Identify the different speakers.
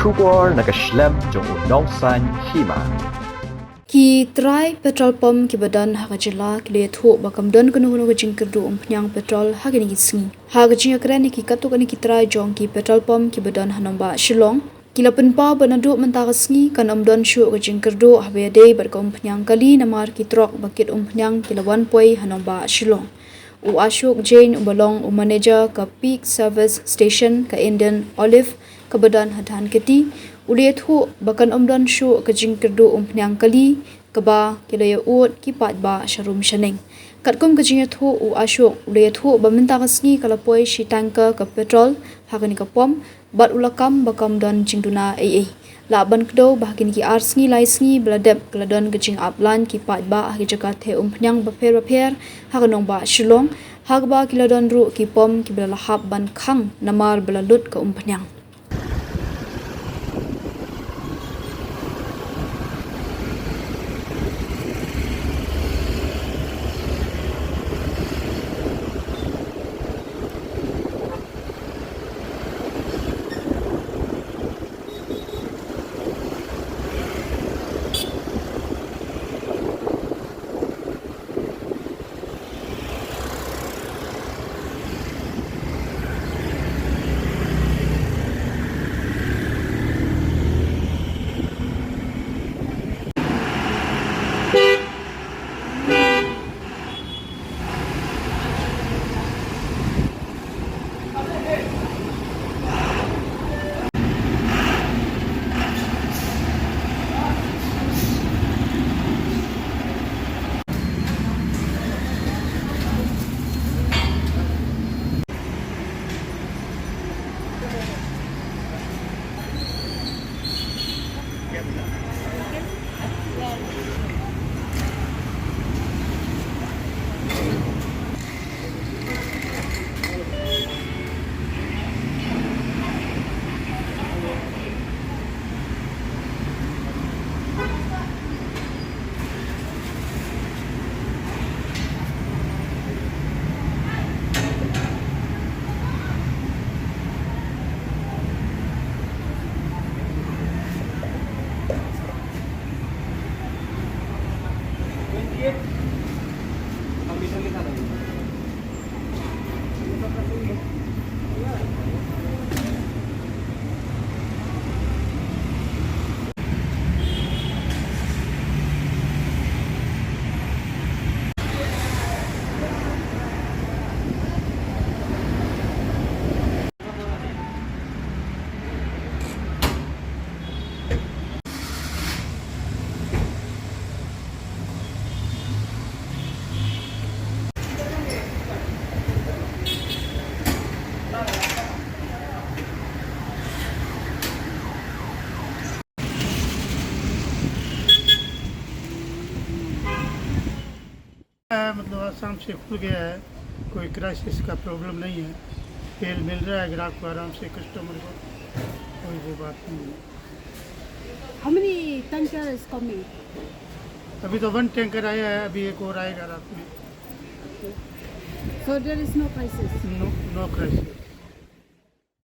Speaker 1: Shubor nakaslem jong unong san Hima.
Speaker 2: Ki Trai Petrol Pump ki badan haga Jylla ki le thu bakam don kunu hunu ga Jingkyrduh penyang petrol haga ni singi haga jinga keren ki katuk ani ki Trai jong ki Petrol Pump ki badan hanomba Shillong kila penpa banadu mentaka singi kan don Shuh ga Jingkyrduh habe dei berkom penyang kali namar ki trok bakit penyang kila 1 poi hanomba Shillong u Ashok Jane ubalong manager ka peak service station ka Indian Olive ka badan hatan keti uliet hu bakan don Shuh ka Jingkyrduh penyang kali ka ba kilaya ut ki pat ba sharum shaneng katkom ka jingat hu u Ashok uliet hu baminta ka sngi kala poi shi tanker ka petrol hakani ka pom bat ulakam bakam don jingduna ai laban kdo bahkin ki arsngi lai sngi bladep kladon ka jing upland ki pat ba hagi jagat the penyang baper haganong ba Shillong hagba kiladon ru ki pom ki blalahap ban khang namar blalut ka penyang
Speaker 3: मतलब आसाम से खुल गया है, कोई क्राइसिस का प्रॉब्लम नहीं है, तेल मिल रहा है ग्राहक को आराम से, कस्टमर को कोई वो बात नहीं है।
Speaker 4: How many tanker is coming?
Speaker 3: अभी तो 1 टैंकर आया है, अभी एक और आएगा रात में।
Speaker 4: So there is no crisis.
Speaker 3: No crisis.